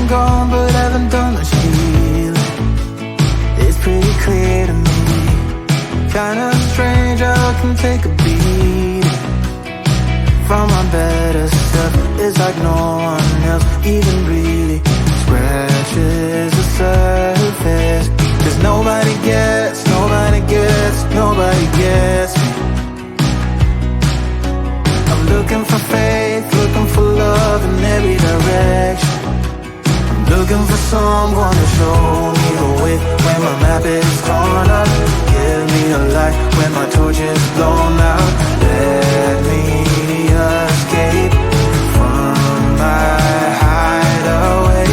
and gone, but haven't done much healing. It's pretty clear to me. Kinda strange how I can take a beat from my better stuff. It's like no one else even really scratches the surface. 'Cause nobody gets me. I'm looking for faith, looking for love in every direction. I'm looking for someone to show me the way when my map is torn up. Give me a light when my torch is blown out. Let me escape from my hideaway.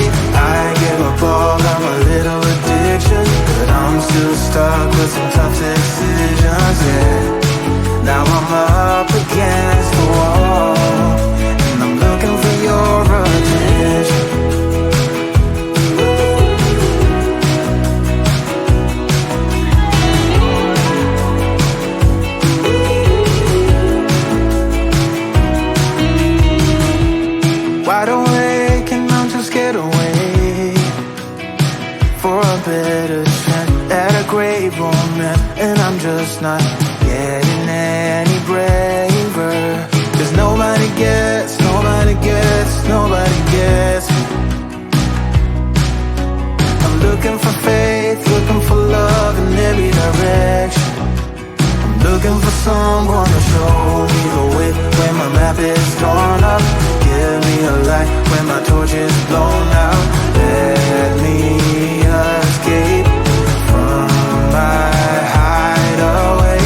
I give up all of my little addictions, but I'm still stuck with some tough decisions, yeah. Now I'm up against the wall, and I'm looking for your attention. Wide awake and I'm too scared away for a better chance at a great romance, and I'm just not getting any braver. 'Cause nobody gets me. I'm looking for faith, looking for love in every direction. I'm looking for someone to show me the way when my map is torn up. Give me a light when my torch is blown out. Let me escape from my hideaway.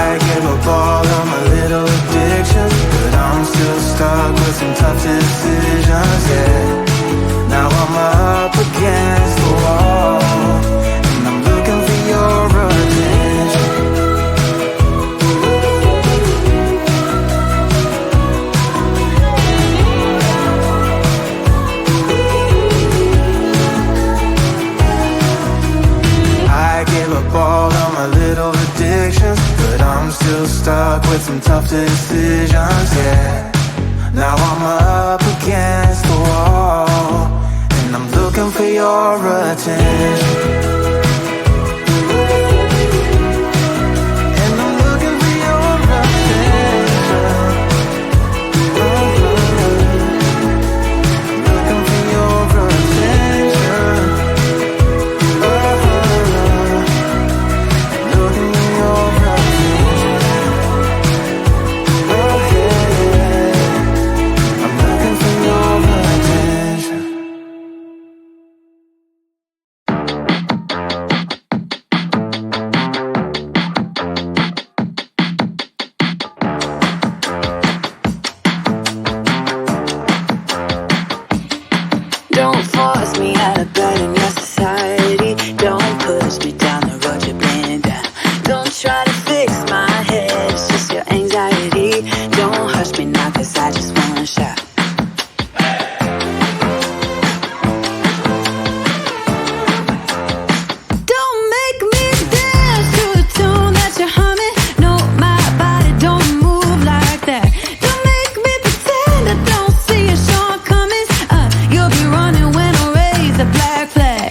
I give up all of my little addictions, but I'm still stuck with some tough decisions, yeah. Now I'm up against the wall, and I'm looking for your attention. I give up all of my little addictions, but I'm still stuck with some tough decisions, yeah. Now I'm up against the wall, and I'm looking for your attention. And I'm looking for your attention. Looking for your attention. Looking for your attention. I'm looking for your attention. Don't force me out of bed in your society. Don't push me down the road you're bleeding down. Don't try to fix my head, it's just your anxiety. Don't hush me now, 'cause I just wanna shout. Don't make me dance to the tune that you're humming. No, my body don't move like that. Don't make me pretend I don't see your shortcomings. You'll be running when I raise the black flag.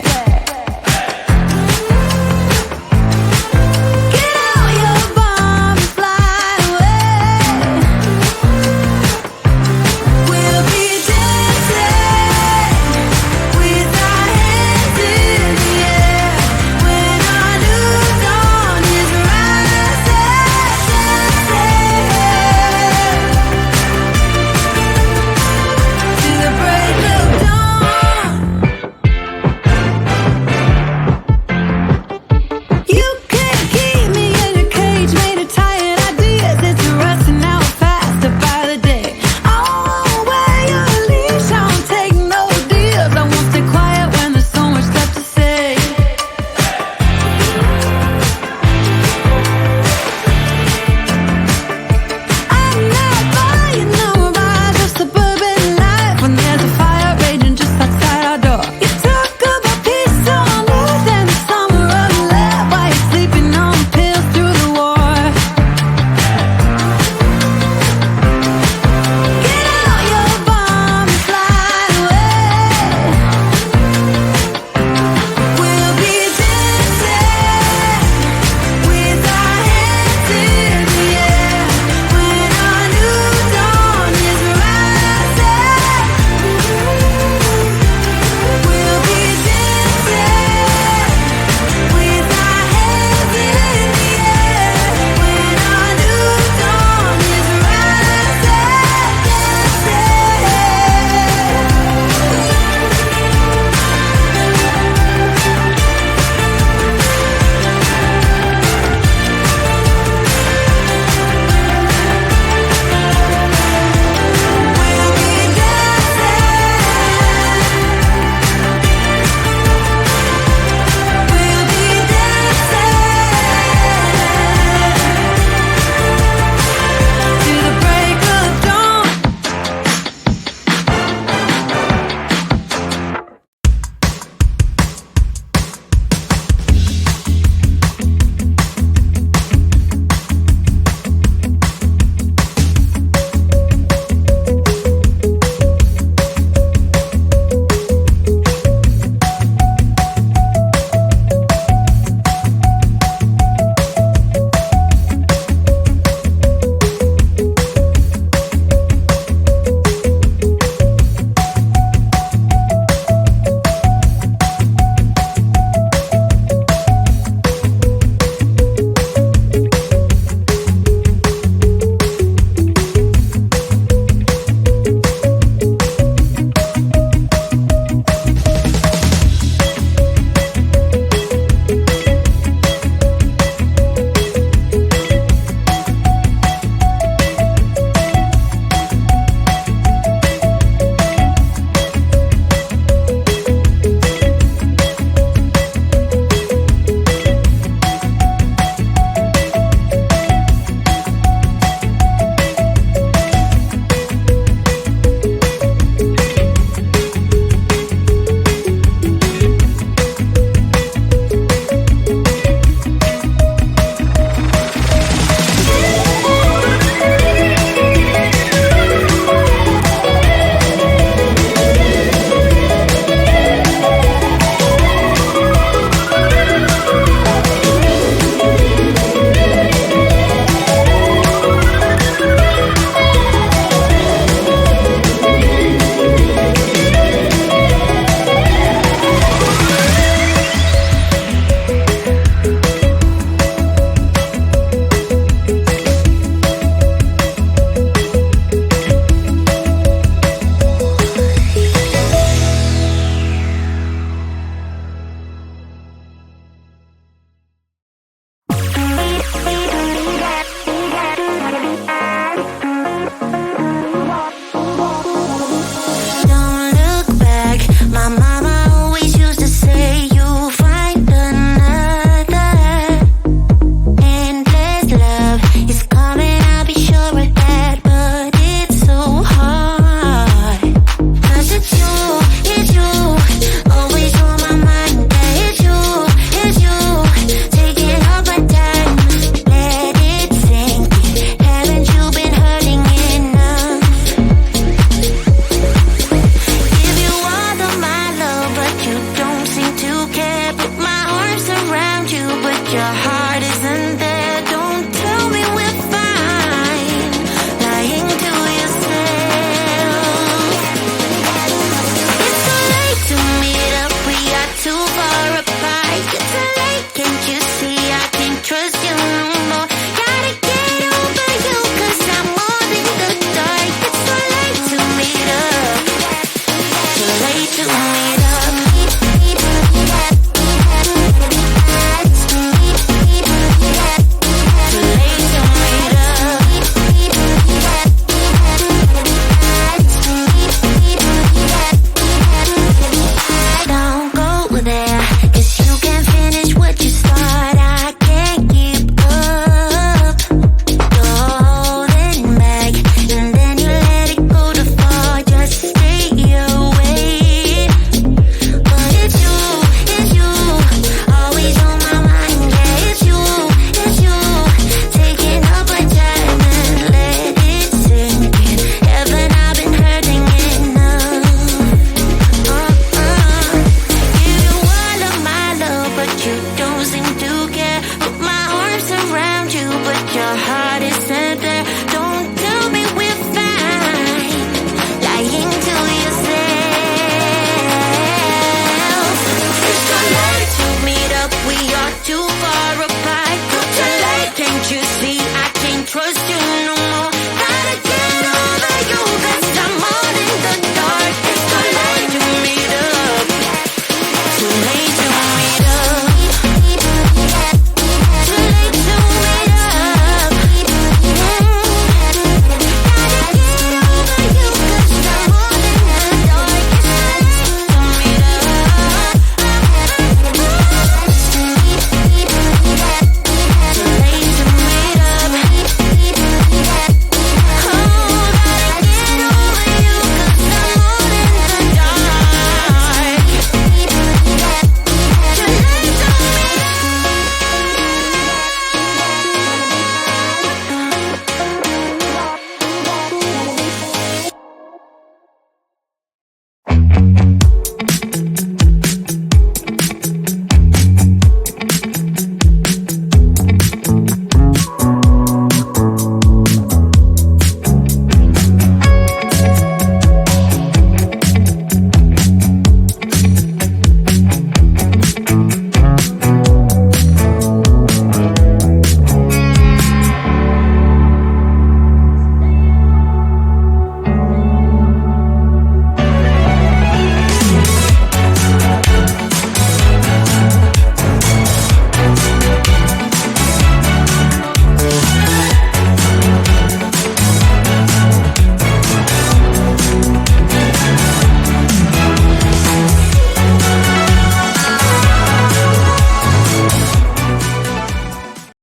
like your